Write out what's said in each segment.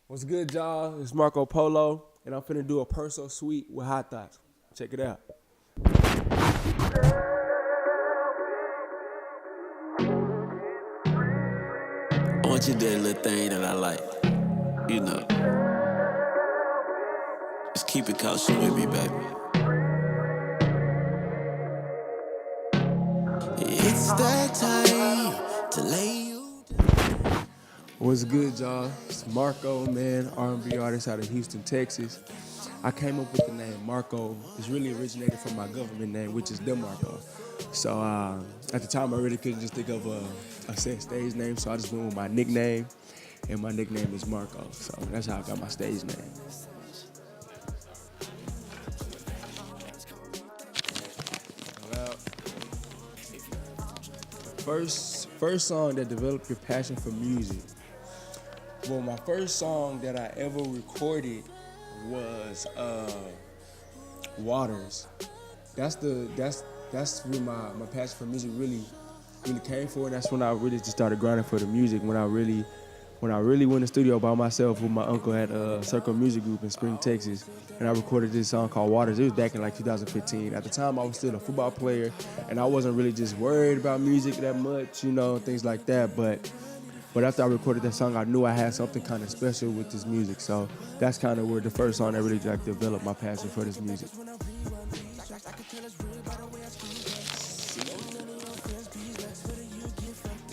What's good, y'all? It's Marquo Polo, and I'm finna do a Perso suite with hot thoughts. Check it out. I want you to do that little thing that I like. You know, just keep it kosher with me, baby. It's that time to lay you down. What's good, y'all? It's Marco, man, R&B artist out of Houston, Texas. I came up with the name Marco. It's really originated from my government name, which is DeMarco. So at the time, I really couldn't just think of a set stage name, so I just went with my nickname, and my nickname is Marco. So that's how I got my stage name. Well, first song that developed your passion for music. Well, my first song that I ever recorded was Waters. That's when my passion for music really came for, and that's when I really just started grinding for the music. When I really went in the studio by myself with my uncle at Circle Music Group in Spring, Texas, and I recorded this song called Waters. It was back in like 2015. At the time, I was still a football player, and I wasn't really just worried about music that much, things like that. But after I recorded that song, I knew I had something kind of special with this music. So that's kind of where the first song that really developed my passion for this music.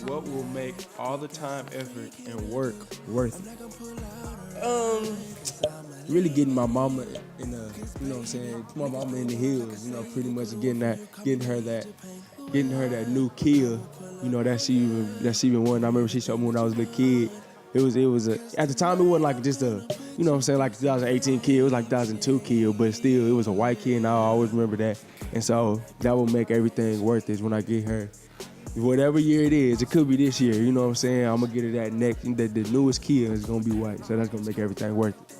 What will make all the time, effort, and work worth it? Really getting my mama in the, my mama in the hills, pretty much getting her that new Kia, that she even won. I remember she showed me when I was a little kid. It was at the time it wasn't like just like 2018 Kia. It was like 2002 Kia, but still it was a white Kia, and I always remember that. And so that will make everything worth it when I get her. Whatever year it is, it could be this year, I'm gonna get her that the newest Kia is gonna be white, so that's gonna make everything worth it.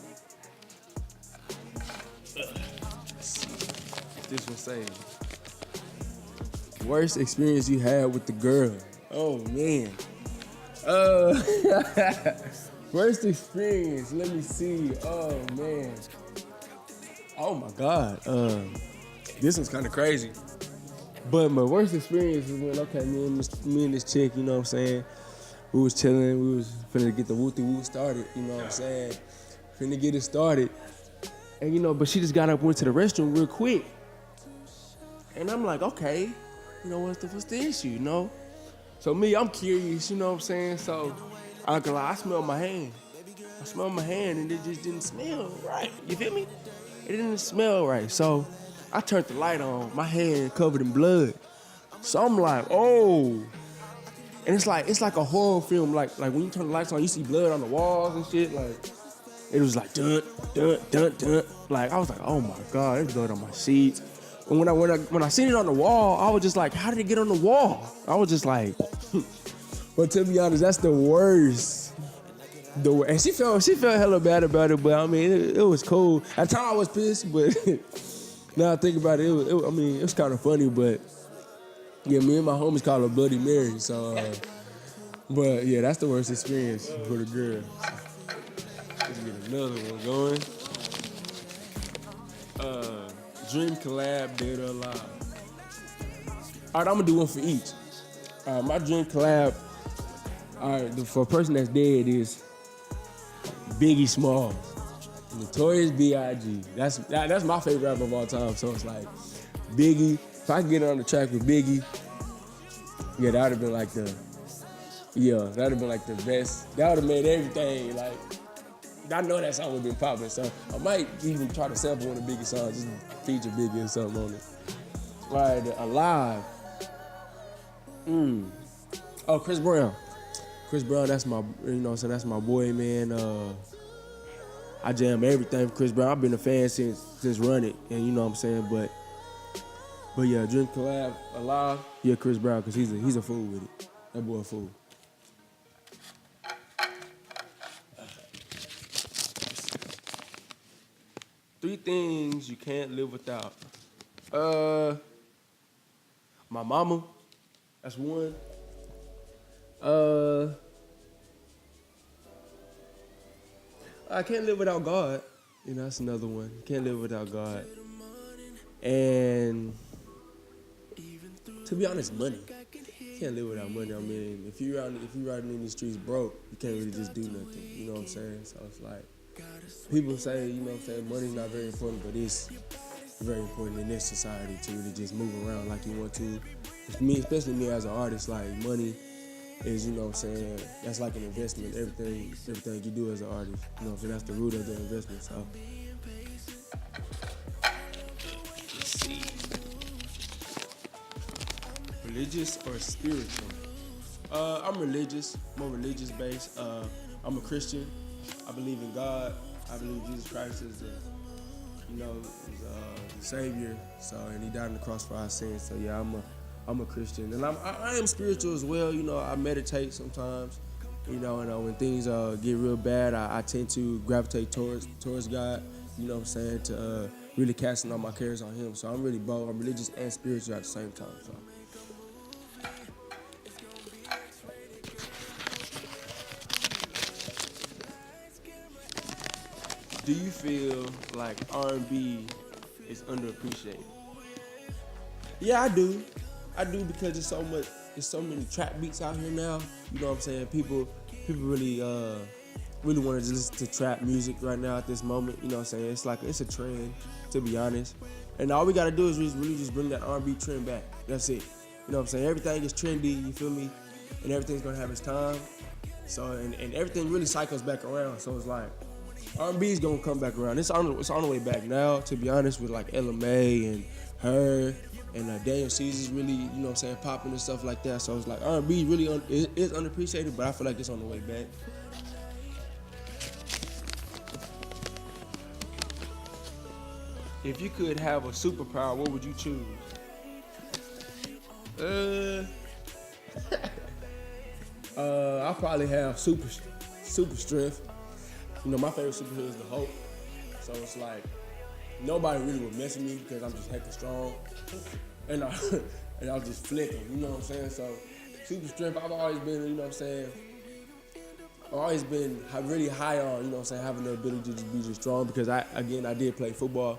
This one say, worst experience you had with the girl. Oh man. Worst experience, let me see. Oh man. Oh my God. This one's kind of crazy. But my worst experience is when, me and this chick, we was chilling, we was finna get the woo started, finna get it started. And, but she just got up, went to the restroom real quick. And I'm like, okay, what's the issue, So me, I'm curious, So I smelled my hand. And it just didn't smell right. You feel me? It didn't smell right. So I turned the light on, my hand covered in blood. So I'm like, oh. And it's like a horror film, like when you turn the lights on, you see blood on the walls and shit. Like it was like dun dun dun dun. Like I was like, oh my God, there's blood on my sheets. And when I seen it on the wall, I was just like, how did it get on the wall? I was just like, but to be honest, that's the worst. And she felt hella bad about it, but I mean, it was cool. At the time I was pissed, but now I think about it, it was kind of funny, but yeah, me and my homies call her Bloody Mary, so, but yeah, that's the worst experience for the girl. Let's get another one going. Dream collab, dead or alive. All right, I'm gonna do one for each. My dream collab, for a person that's dead is Biggie Smalls, Notorious B.I.G. That's my favorite rapper of all time. So it's like Biggie. If I could get on the track with Biggie, yeah, that would have been like the best. That would have made everything like. I know that song would have been popping, so I might even try to sample one of Biggie's songs, just feature Biggie or something on it. All right, Alive. Oh, Chris Brown. Chris Brown, that's my, that's my boy, man. I jam everything for Chris Brown. I've been a fan since Run It, and but yeah, Dream collab, Alive. Yeah, Chris Brown, cause he's a fool with it. That boy a fool. Three things you can't live without. My mama, that's one. I can't live without God. You know, that's another one. Can't live without God. And to be honest, money. Can't live without money. I mean, if you riding in the streets broke, you can't really just do nothing. You know what I'm saying? So it's like people say, you know what I'm saying, money's not very important, but it's very important in this society to really just move around like you want to. Me, especially me as an artist, like money is, you know what I'm saying, that's like an investment. Everything you do as an artist, you know what I'm saying, that's the root of the investment. So let's see. Religious or spiritual? I'm religious. More religious based. I'm a Christian. I believe in God. I believe Jesus Christ is the Savior. So, and He died on the cross for our sins. So yeah, I'm a Christian, and I am spiritual as well. You know, I meditate sometimes. You know, and when things get real bad, I tend to gravitate towards God. You know what I'm saying, to really casting all my cares on Him. So I'm really both. I'm religious and spiritual at the same time. So. Do you feel like R&B is underappreciated? Yeah, I do. I do, because there's so many trap beats out here now. You know what I'm saying? People really want to listen to trap music right now at this moment. You know what I'm saying? It's a trend, to be honest. And all we gotta do is really just bring that R&B trend back. That's it. You know what I'm saying? Everything is trendy, you feel me? And everything's gonna have its time. So and everything really cycles back around. So it's like R&B is gonna come back around. It's on the way back now, to be honest, with like Ella May and her and Daniel Caesar's really, you know what I'm saying, popping and stuff like that. So it's like R&B really is underappreciated, but I feel like it's on the way back. If you could have a superpower, what would you choose? I'll probably have super strength. You know, my favorite superhero is the Hulk. So it's like, nobody really would mess with me because I'm just heckin' strong. And I'll just flip them, you know what I'm saying? So, super strength, I've always been, you know what I'm saying, I've always been really high on, you know what I'm saying, having the ability to just be just strong, because I did play football.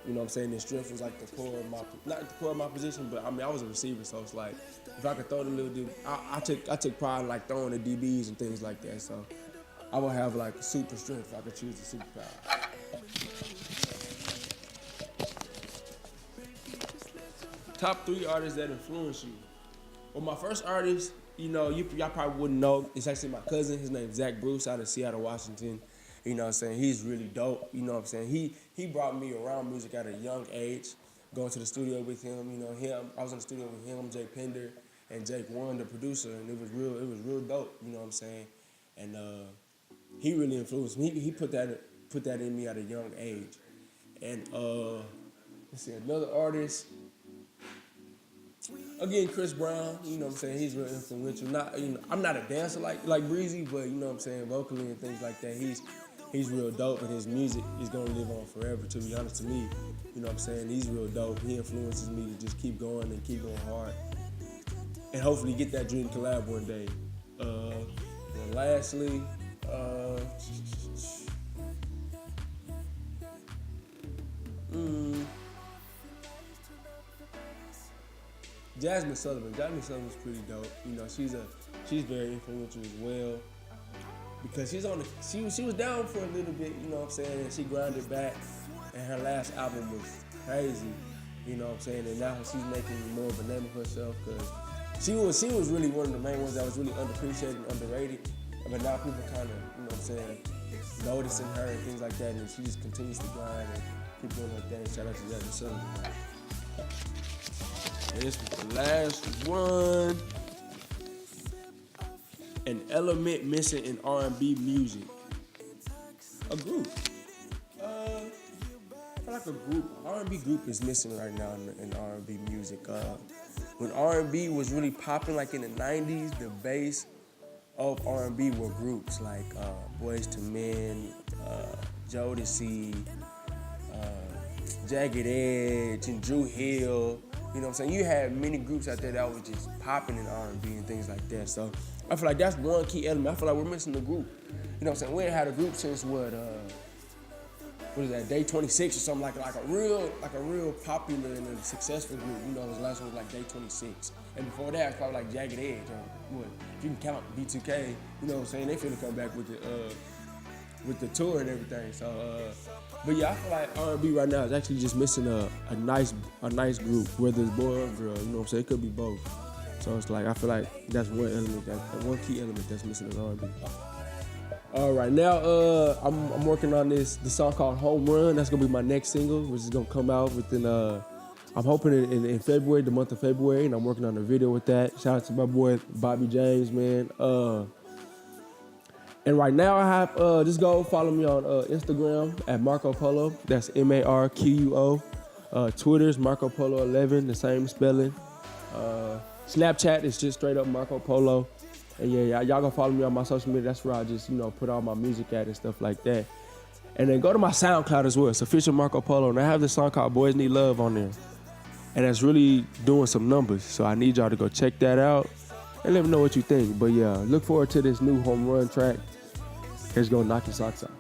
You know what I'm saying? And strength was like the core of not the core of my position, but I mean, I was a receiver, so it's like, if I could throw the little dude, I took pride in like throwing the DBs and things like that. So I would have like super strength if I could choose the superpower. Top 3 artists that influence you. Well, my first artist, you know, y'all probably wouldn't know. It's actually my cousin. His name's Zach Bruce out of Seattle, Washington. You know what I'm saying? He's really dope. You know what I'm saying? He brought me around music at a young age, going to the studio with him. You know, I was in the studio with him, Jake Pender, and Jake Warren, the producer, and it was real dope. You know what I'm saying? And he really influenced me. He put that in me at a young age. And let's see, another artist. Again, Chris Brown, you know what I'm saying, he's real influential. I'm not a dancer like Breezy, but you know what I'm saying, vocally and things like that, he's real dope, and his music is gonna live on forever, to be honest to me. You know what I'm saying? He's real dope. He influences me to just keep going and keep going hard. And hopefully get that dream collab one day. And lastly, Jasmine Sullivan. Jasmine Sullivan's pretty dope. You know, she's very influential as well, because she was down for a little bit, you know what I'm saying, and she grinded back, and her last album was crazy, you know what I'm saying, and now she's making more of a name of herself, because she was really one of the main ones that was really underappreciated and underrated, but now people kind of, you know what I'm saying, noticing her and things like that, and she just continues to grind and keep doing her thing. Shout out to Jasmine Sullivan. And this was the last one. An element missing in R&B music. A group. I feel like a group. R&B group is missing right now in R&B music. When R&B was really popping, like in the 90s, the base of R&B were groups like Boyz II Men, Jodeci, Jagged Edge, and Drew Hill. You know what I'm saying? You had many groups out there that were just popping in R&B and things like that. So I feel like that's one key element. I feel like we're missing the group. You know what I'm saying? We ain't had a group since what is that, day 26 or something, like a real popular and a successful group. You know, the last one was like day 26. And before that, it was probably like Jagged Edge or what, if you can count B2K, you know what I'm saying? They finna come back with the tour and everything. So, but yeah, I feel like R&B right now is actually just missing a nice group, whether it's boy or girl. You know what I'm saying? It could be both. So it's like I feel like that's one element, one key element that's missing in R&B. Right now, I'm working on the song called Home Run. That's gonna be my next single, which is gonna come out within. I'm hoping in February, the month of February, and I'm working on a video with that. Shout out to my boy Bobby James, man. And right now I have just go follow me on Instagram at Marquo Polo. That's MARQUO. Twitter's Marquo Polo 11, the same spelling. Snapchat is just straight up Marquo Polo. And yeah, y'all gonna follow me on my social media. That's where I just, put all my music at and stuff like that. And then go to my SoundCloud as well. It's official Marquo Polo. And I have this song called Boys Need Love on there. And that's really doing some numbers. So I need y'all to go check that out and let me know what you think. But yeah, look forward to this new Home Run track. It's gonna knock your socks out.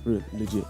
Real legit.